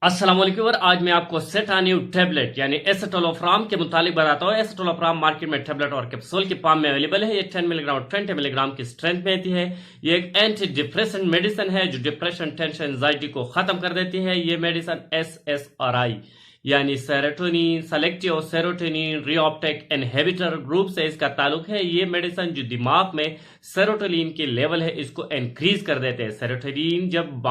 अस्सलाम वालेकुम। और आज मैं आपको सेटानिव टैबलेट यानी एसिटोलोफ्राम के मुतालिक बताता हूँ। एसिटोलोफ्राम मार्केट में टैबलेट और कैप्सूल के फॉर्म में अवेलेबल है। ये 10 मिलीग्राम और 20 मिलीग्राम की स्ट्रेंथ में आती है। ये एक एंटी डिप्रेसेंट मेडिसिन है जो डिप्रेशन, टेंशन, एंजाइटी को खत्म कर देती है। ये मेडिसिन SSRI यानी serotonin selective serotonin reuptake inhibitor group से इसका ताल्लुक है। ये मेडिसिन जो दिमाग में सेरोटोनिन के लेवल है इसको इंक्रीज कर देते हैं। सेरोटोनिन जब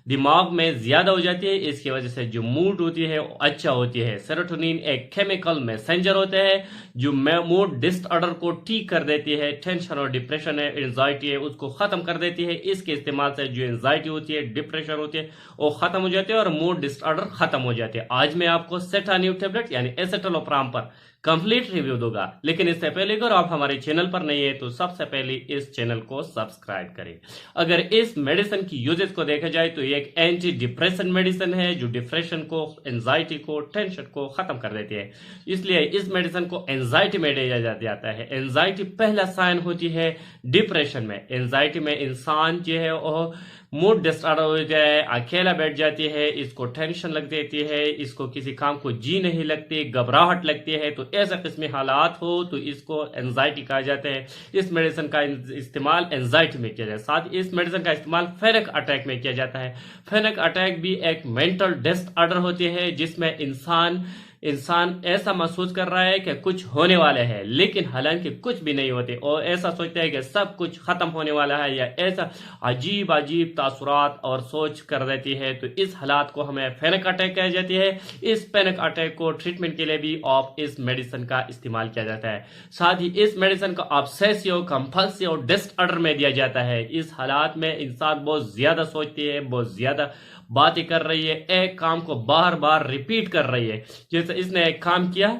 दिमाग में ज्यादा हो जाती है इसकी वजह से जो मूड होती है वो अच्छा होती है। सेरोटोनिन एक केमिकल मैसेंजर होते हैं जो मूड डिसऑर्डर को ठीक कर देती है। टेंशन और डिप्रेशन है, एंजाइटी है, उसको खत्म कर देती है। इसके इस्तेमाल से जो एंजाइटी होती है, डिप्रेशन होती है, वो खत्म हो जाती है और मूड डिसऑर्डर खत्म हो जाते हैं। आज मैं आपको सेटानिव टैबलेट यानी एसिटोलोफ्राम पर कंप्लीट रिव्यू दूंगा। लेकिन इससे पहले अगर आप हमारे चैनल पर नहीं है तो सबसे पहले इस चैनल को सब्सक्राइब करें। अगर इस मेडिसिन की यूजेस को देखा जाए तो ये एक एंटी डिप्रेशन मेडिसिन है जो डिप्रेशन को, एंजाइटी को, टेंशन को खत्म कर देती है। इसलिए इस मेडिसिन को एंजाइटी में दिया जाता है। एंजाइटी पहला साइन होती है डिप्रेशन में। एंजाइटी में इंसान जो है वो मूड डिसऑर्डर हो जाए, अकेला बैठ जाती है, इसको टेंशन लग जाती है, इसको किसी काम को जी नहीं लगती, घबराहट लगती है। तो ऐसा किस्म हालात हो तो इसको एंजाइटी कहा जाता है। इस मेडिसिन का इस्तेमाल एंजाइटी में किया जाता है। साथ ही इस मेडिसिन का इस्तेमाल पैनिक अटैक में किया जाता है। पैनिक अटैक भी एक मेंटल डिसऑर्डर होती है जिसमें इंसान ऐसा महसूस कर रहा है कि कुछ होने वाला है लेकिन हालांकि कुछ भी नहीं होते और ऐसा सोचता है कि सब कुछ खत्म होने वाला है या ऐसा अजीब अजीब तासुरात और सोच कर देती है। तो इस हालात को हमें पैनिक अटैक कहा जाती है। इस पैनिक अटैक को ट्रीटमेंट के लिए भी ऑफ इस मेडिसिन का इस्तेमाल किया जाता है। साथ ही इस मेडिसिन को ऑब्सेसिव कंपल्सिव डिसऑर्डर में दिया जाता है। इस हालात में इंसान बहुत ज्यादा सोचती है, बहुत ज्यादा बातें कर रही है, एक काम को बार बार रिपीट कर रही है। जैसे इसने एक काम किया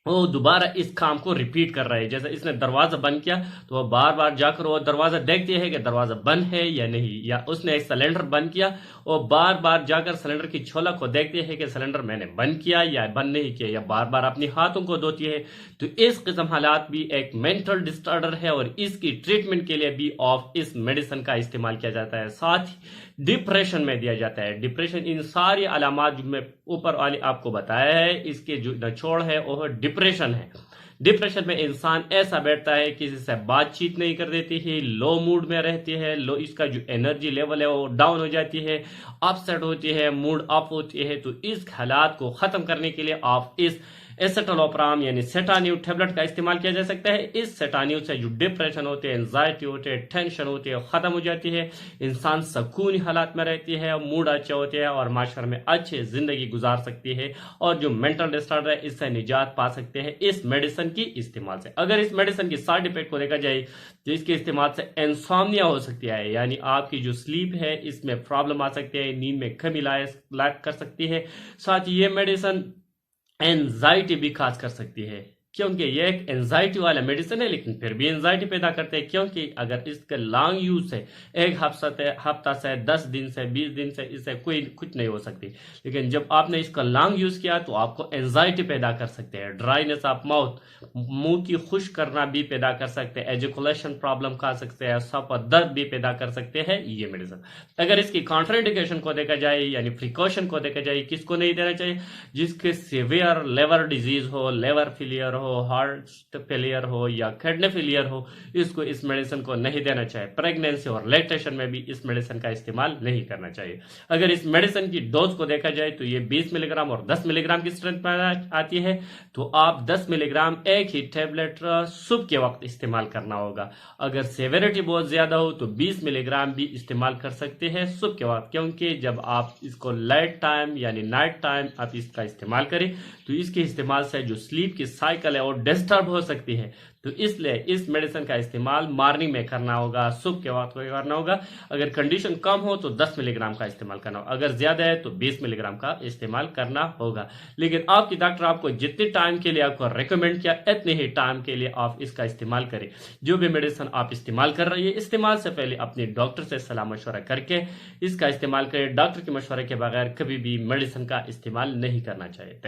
वो दोबारा इस काम को रिपीट कर रहा है। जैसे इसने दरवाजा बंद किया तो वो बार बार जाकर वो दरवाजा देखती है कि दरवाजा बंद है या नहीं। या उसने एक सिलेंडर बंद किया वो बार बार जाकर सिलेंडर की छोला को देखती है कि सिलेंडर मैंने बंद किया या बंद नहीं किया, या बार बार अपने हाथों को धोती है। तो इस किस्म हालात भी एक मेंटल डिसऑर्डर है और इसकी ट्रीटमेंट के लिए भी ऑफ इस मेडिसिन का इस्तेमाल किया जाता है। साथ ही डिप्रेशन में दिया जाता है। डिप्रेशन इन सारी अलामात जो मैं ऊपर वाले आपको बताया है इसके जो निचोड़ है वो डिप्रेशन है। डिप्रेशन में इंसान ऐसा बैठता है किसी से बातचीत नहीं कर देती है, लो मूड में रहती है, लो इसका जो एनर्जी लेवल है वो डाउन हो जाती है, अपसेट होती है, मूड अप होती है। तो इस हालात को खत्म करने के लिए आप इस एसिटोलोफ्राम यानी सेटानिव टैबलेट का इस्तेमाल किया जा सकता है। इस सेटानिव से जो डिप्रेशन होते हैं, एंजाइटी होते हैं, टेंशन होती है खत्म हो जाती है। इंसान सुकूनी हालात में रहती है, मूड अच्छे होते हैं और माशरे में अच्छी जिंदगी गुजार सकती है और जो मेंटल डिसऑर्डर है इससे निजात पा सकते हैं इस मेडिसिन की इस्तेमाल से। अगर इस मेडिसिन की साइड इफेक्ट को देखा जाए तो इसके इस्तेमाल से इंसोम्निया हो सकती है यानी आपकी जो स्लीप है इसमें प्रॉब्लम आ सकती है, नींद में कमी लायक कर सकती है। साथ ही ये मेडिसिन एंजाइटी भी खास कर सकती है क्योंकि ये एक एंजाइटी वाला मेडिसिन है लेकिन फिर भी एंजाइटी पैदा करते हैं। क्योंकि अगर इसका लॉन्ग यूज है एक हफ्ता से 10 दिन से 20 दिन से इससे कोई कुछ नहीं हो सकती, लेकिन जब आपने इसका लॉन्ग यूज किया तो आपको एंजाइटी पैदा कर सकते हैं। ड्राइनेस ऑफ माउथ, मुंह की खुश्क करना भी पैदा कर सकते हैं, एजुकुलेशन प्रॉब्लम खा सकते हैं, सर पर दर्द भी पैदा कर सकते हैं ये मेडिसिन। अगर इसकी कॉन्ट्राइंडिकेशन को देखा जाए यानी प्रिकॉशन को देखा जाए किसको नहीं देना चाहिए, जिसके सीवियर लिवर डिजीज हो, लिवर फेलियर हो, हार्ट फेलियर हो या किडनी फेलियर हो, इसको इस मेडिसिन को नहीं देना चाहिए। प्रेगनेंसी और लैक्टेशन में भी इस मेडिसिन का इस्तेमाल नहीं करना चाहिए। अगर इस मेडिसिन की डोज को देखा जाए तो ये 20 मिलीग्राम और 10 मिलीग्राम की स्ट्रेंथ में आती है। तो आप 10 मिलीग्राम एक ही टेबलेट सुबह के वक्त इस्तेमाल करना होगा। अगर सेवेरिटी बहुत ज्यादा हो तो 20 मिलीग्राम भी इस्तेमाल कर सकते हैं सुबह के वक्त, क्योंकि जब आप इसको लाइट टाइम यानी नाइट टाइम आप इसका इस्तेमाल करें तो इसके इस्तेमाल से जो स्लीप की साइकिल है वो डिस्टर्ब हो सकती है। तो इसलिए इस मेडिसिन का इस्तेमाल मॉर्निंग में करना होगा, सुबह के वक्त करना होगा। अगर कंडीशन कम हो तो 10 मिलीग्राम का इस्तेमाल करना होगा, अगर ज्यादा है तो 20 मिलीग्राम का इस्तेमाल करना होगा। लेकिन आपकी डॉक्टर आपको जितने टाइम के लिए आपको रिकमेंड किया इतने ही टाइम के लिए आप इसका इस्तेमाल करें। जो भी मेडिसिन आप इस्तेमाल कर रही है इस्तेमाल से पहले अपने डॉक्टर से सलाह मशवरा करके इसका इस्तेमाल करें। डॉक्टर के मशवरे के बगैर कभी भी मेडिसिन का इस्तेमाल नहीं करना चाहिए।